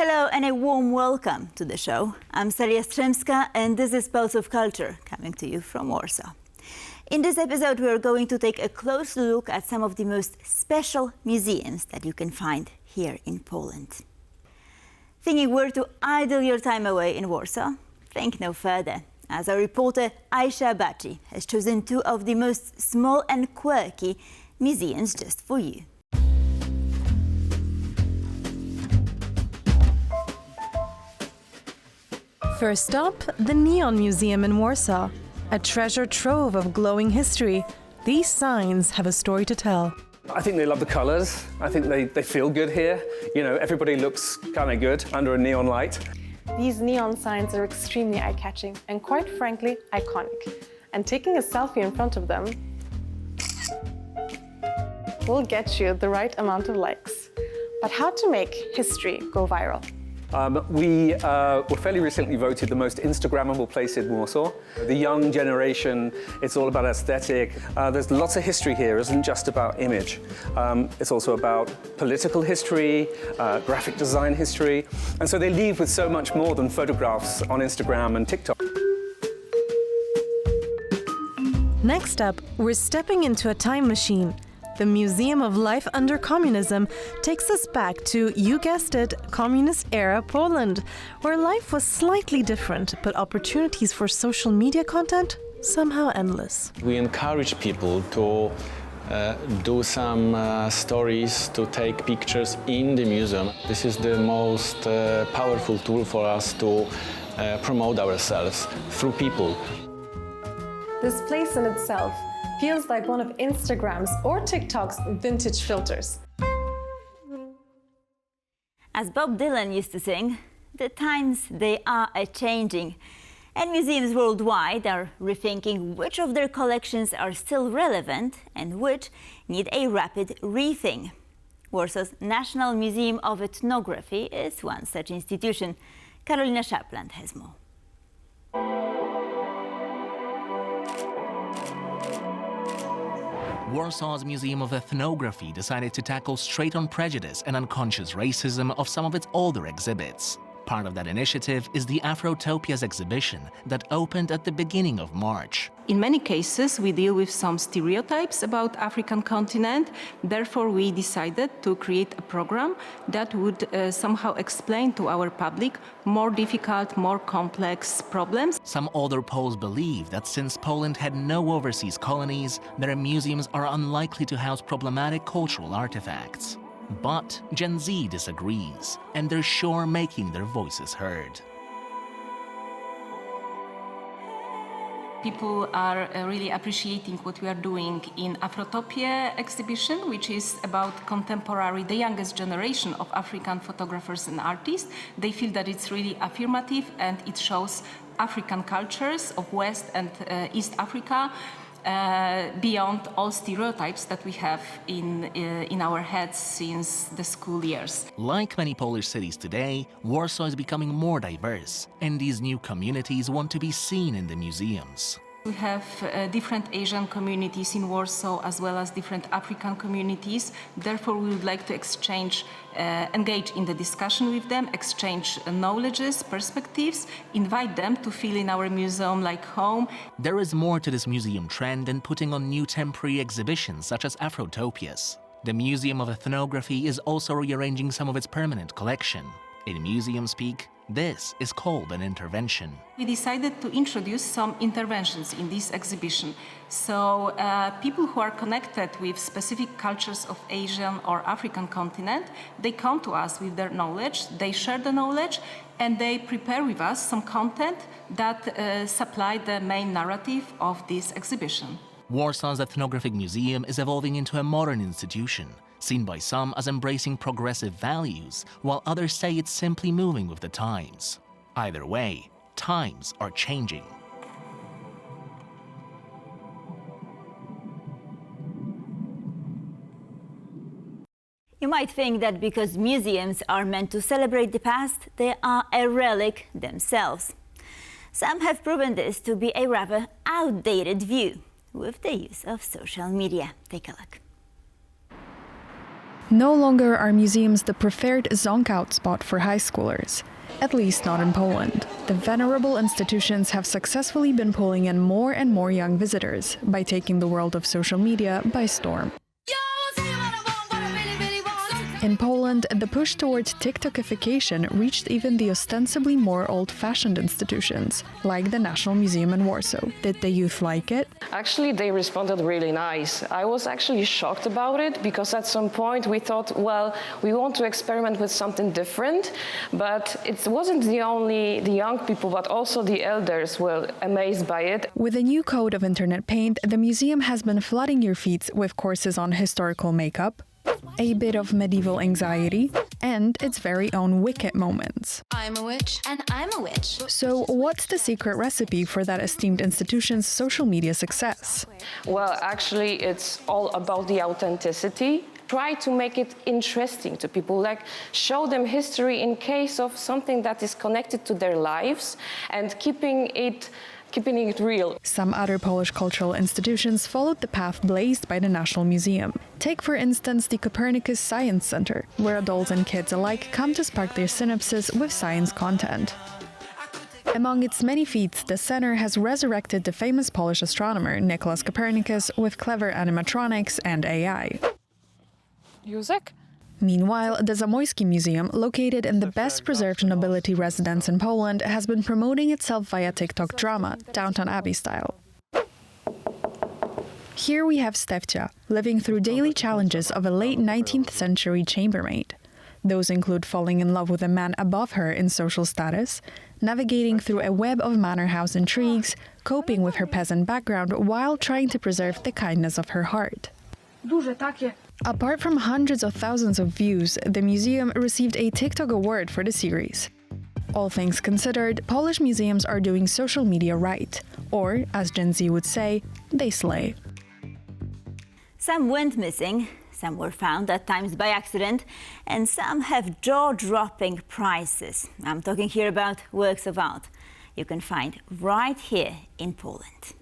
Hello and a warm welcome to the show. I'm Saria Strzemska and this is Pulse of Culture, coming to you from Warsaw. In this episode we are going to take a close look at some of the most special museums that you can find here in Poland. Thinking where to idle your time away in Warsaw? Think no further, as our reporter Aisha Baci has chosen two of the most small and quirky museums just for you. First up, the Neon Museum in Warsaw. A treasure trove of glowing history. These signs have a story to tell. I think they love the colours. I think they feel good here. You know, everybody looks kind of good under a neon light. These neon signs are extremely eye-catching and quite frankly, iconic. And taking a selfie in front of them will get you the right amount of likes. But how to make history go viral? We were fairly recently voted the most Instagrammable place in Warsaw. The young generation, it's all about aesthetic. There's lots of history here. It isn't just about image. It's also about political history, graphic design history. And so they leave with so much more than photographs on Instagram and TikTok. Next up, we're stepping into a time machine. The Museum of Life Under Communism takes us back to, you guessed it, communist-era Poland, where life was slightly different, but opportunities for social media content somehow endless. We encourage people to do some stories, to take pictures in the museum. This is the most powerful tool for us to promote ourselves through people. This place in itself feels like one of Instagram's or TikTok's vintage filters. As Bob Dylan used to sing, the times they are a-changing. And museums worldwide are rethinking which of their collections are still relevant and which need a rapid rethink. Warsaw's National Museum of Ethnography is one such institution. Karolina Szapland has more. Warsaw's Museum of Ethnography decided to tackle straight-on prejudice and unconscious racism of some of its older exhibits. Part of that initiative is the Afrotopias exhibition that opened at the beginning of March. In many cases, we deal with some stereotypes about African continent. Therefore, we decided to create a program that would somehow explain to our public more difficult, more complex problems. Some older Poles believe that since Poland had no overseas colonies, their museums are unlikely to house problematic cultural artifacts. But Gen Z disagrees, and they're sure making their voices heard. People are really appreciating what we are doing in Afrotopia exhibition, which is about contemporary, the youngest generation of African photographers and artists. They feel that it's really affirmative and it shows African cultures of West and East Africa, beyond all stereotypes that we have in our heads since the school years. Like many Polish cities today, Warsaw is becoming more diverse, and these new communities want to be seen in the museums. We have different Asian communities in Warsaw as well as different African communities. Therefore, we would like to engage in the discussion with them, exchange knowledges, perspectives, invite them to feel in our museum like home. There is more to this museum trend than putting on new temporary exhibitions such as Afrotopias. The Museum of Ethnography is also rearranging some of its permanent collection. In museum speak, this is called an intervention. We decided to introduce some interventions in this exhibition. So people who are connected with specific cultures of Asian or African continent, they come to us with their knowledge, they share the knowledge, and they prepare with us some content that supply the main narrative of this exhibition. Warsaw's Ethnographic Museum is evolving into a modern institution, seen by some as embracing progressive values, while others say it's simply moving with the times. Either way, times are changing. You might think that because museums are meant to celebrate the past, they are a relic themselves. Some have proven this to be a rather outdated view with the use of social media. Take a look. No longer are museums the preferred zonk-out spot for high schoolers. At least not in Poland. The venerable institutions have successfully been pulling in more and more young visitors by taking the world of social media by storm. In Poland, the push towards TikTokification reached even the ostensibly more old-fashioned institutions, like the National Museum in Warsaw. Did the youth like it? Actually, they responded really nice. I was actually shocked about it because at some point we thought, well, we want to experiment with something different, but it wasn't only the young people, but also the elders were amazed by it. With a new code of internet paint, the museum has been flooding your feeds with courses on historical makeup, a bit of medieval anxiety, and its very own Wicked moments. I'm a witch, and I'm a witch. So what's the secret recipe for that esteemed institution's social media success? Well, actually, it's all about the authenticity. Try to make it interesting to people, like show them history in case of something that is connected to their lives and keeping it real. Some other Polish cultural institutions followed the path blazed by the National Museum. Take, for instance, the Copernicus Science Center, where adults and kids alike come to spark their synapses with science content. Among its many feats, the center has resurrected the famous Polish astronomer Nicholas Copernicus with clever animatronics and AI. Józek? Meanwhile, the Zamoyski Museum, located in the best-preserved nobility residence in Poland, has been promoting itself via TikTok drama, Downton Abbey style. Here we have Stefcia, living through daily challenges of a late 19th century chambermaid. Those include falling in love with a man above her in social status, navigating through a web of manor house intrigues, coping with her peasant background while trying to preserve the kindness of her heart. Apart from hundreds of thousands of views, the museum received a TikTok award for the series. All things considered, Polish museums are doing social media right, or, as Gen Z would say, they slay. Some went missing, some were found at times by accident, and some have jaw-dropping prices. I'm talking here about works of art you can find right here in Poland.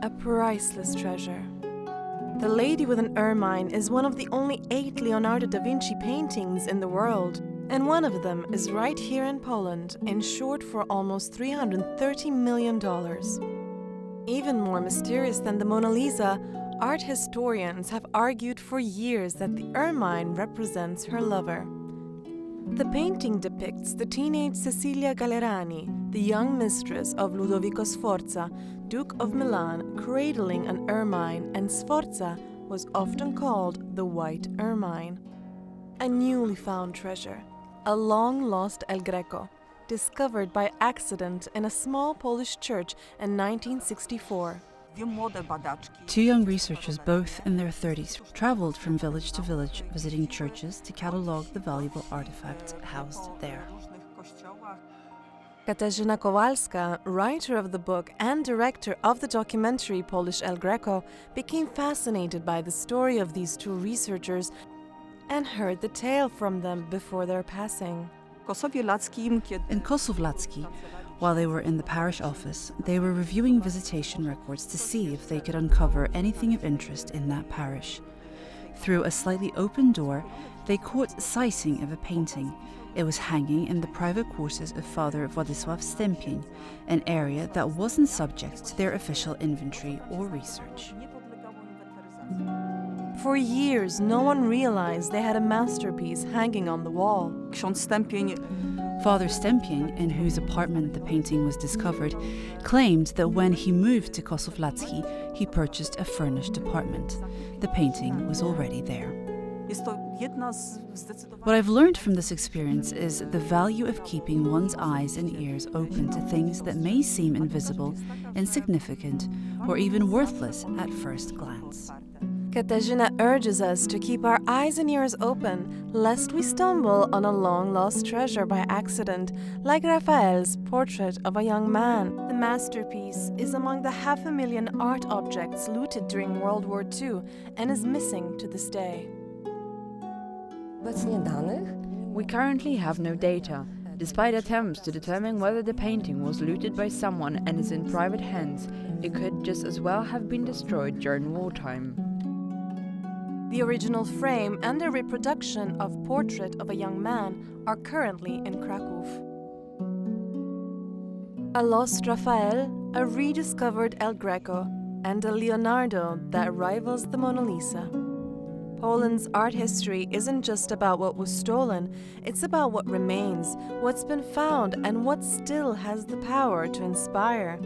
A priceless treasure. The Lady with an Ermine is one of the only 8 Leonardo da Vinci paintings in the world, and one of them is right here in Poland, insured for almost $330 million. Even more mysterious than the Mona Lisa, art historians have argued for years that the ermine represents her lover. The painting depicts the teenage Cecilia Gallerani, the young mistress of Ludovico Sforza, Duke of Milan, cradling an ermine, and Sforza was often called the White Ermine. A newly found treasure, a long-lost El Greco, discovered by accident in a small Polish church in 1964. 2 young researchers, both in their 30s, traveled from village to village, visiting churches to catalogue the valuable artifacts housed there. Katarzyna Kowalska, writer of the book and director of the documentary Polish El Greco, became fascinated by the story of these 2 researchers and heard the tale from them before their passing. In Kosowlacki, while they were in the parish office, they were reviewing visitation records to see if they could uncover anything of interest in that parish. Through a slightly open door, they caught sighting of a painting. It was hanging in the private quarters of Father Władysław Stępień, an area that wasn't subject to their official inventory or research. For years, no one realized they had a masterpiece hanging on the wall. Father Stępień, in whose apartment the painting was discovered, claimed that when he moved to Kosowlacki, he purchased a furnished apartment. The painting was already there. What I've learned from this experience is the value of keeping one's eyes and ears open to things that may seem invisible, insignificant, or even worthless at first glance. Katarzyna urges us to keep our eyes and ears open, lest we stumble on a long-lost treasure by accident, like Raphael's portrait of a young man. The masterpiece is among the 500,000 art objects looted during World War II and is missing to this day. We currently have no data. Despite attempts to determine whether the painting was looted by someone and is in private hands, it could just as well have been destroyed during wartime. The original frame and a reproduction of Portrait of a Young Man are currently in Krakow. A lost Raphael, a rediscovered El Greco, and a Leonardo that rivals the Mona Lisa. Poland's art history isn't just about what was stolen, it's about what remains, what's been found, and what still has the power to inspire.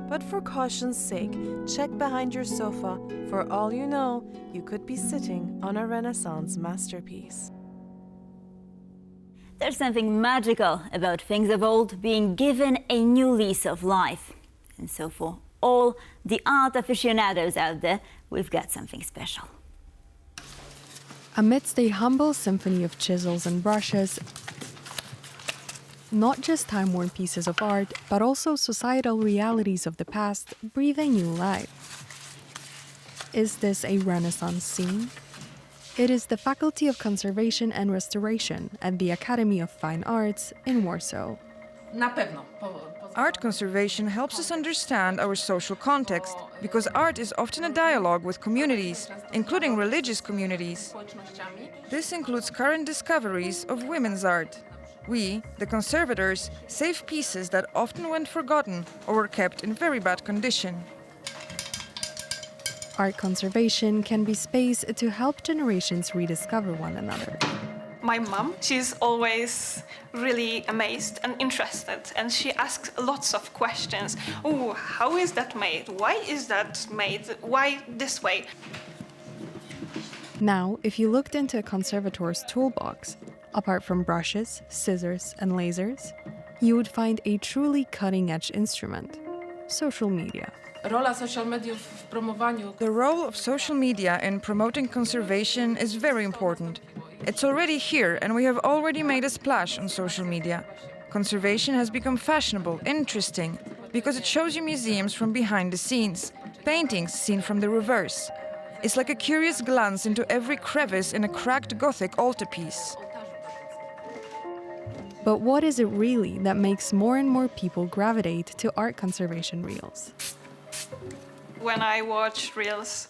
But for caution's sake, check behind your sofa. For all you know, you could be sitting on a Renaissance masterpiece. There's something magical about things of old being given a new lease of life. And so for all the art aficionados out there, we've got something special. Amidst a humble symphony of chisels and brushes, not just time-worn pieces of art, but also societal realities of the past breathe a new life. Is this a Renaissance scene? It is the Faculty of Conservation and Restoration at the Academy of Fine Arts in Warsaw. Art conservation helps us understand our social context, because art is often a dialogue with communities, including religious communities. This includes current discoveries of women's art. We, the conservators, save pieces that often went forgotten or were kept in very bad condition. Art conservation can be space to help generations rediscover one another. My mom, she's always really amazed and interested, and she asks lots of questions. Oh, how is that made? Why is that made? Why this way? Now, if you looked into a conservator's toolbox, apart from brushes, scissors, and lasers, you would find a truly cutting-edge instrument: social media. The role of social media in promoting conservation is very important. It's already here, and we have already made a splash on social media. Conservation has become fashionable, interesting, because it shows you museums from behind the scenes, paintings seen from the reverse. It's like a curious glance into every crevice in a cracked Gothic altarpiece. But what is it really that makes more and more people gravitate to art conservation reels? When I watch reels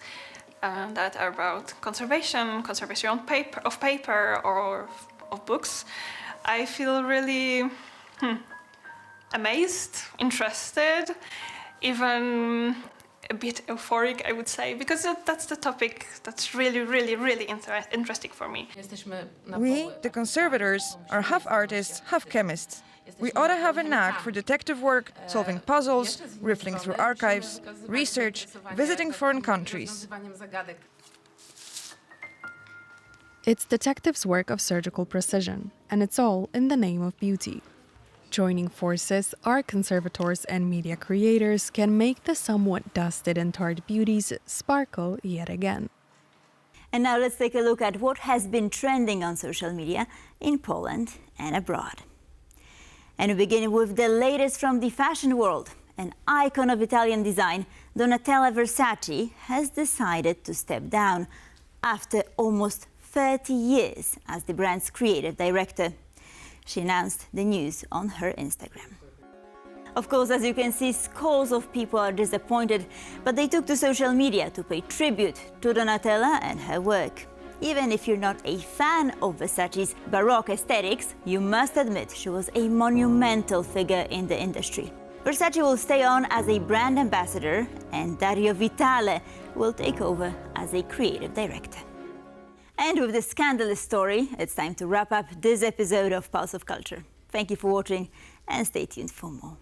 that are about conservation of paper or of books, I feel really amazed, interested, even a bit euphoric, I would say, because that's the topic that's really, really, really interesting for me. We, the conservators, are half artists, half chemists. We ought to have a knack for detective work, solving puzzles, riffling through archives, research, visiting foreign countries. It's detectives' work of surgical precision, and it's all in the name of beauty. Joining forces, art conservators and media creators can make the somewhat dusted and tarred beauties sparkle yet again. And now let's take a look at what has been trending on social media in Poland and abroad. And we begin with the latest from the fashion world. An icon of Italian design, Donatella Versace, has decided to step down after almost 30 years as the brand's creative director. She announced the news on her Instagram. Of course, as you can see, scores of people are disappointed, but they took to social media to pay tribute to Donatella and her work. Even if you're not a fan of Versace's Baroque aesthetics, you must admit she was a monumental figure in the industry. Versace will stay on as a brand ambassador, and Dario Vitale will take over as a creative director. And with this scandalous story, it's time to wrap up this episode of Pulse of Culture. Thank you for watching, and stay tuned for more.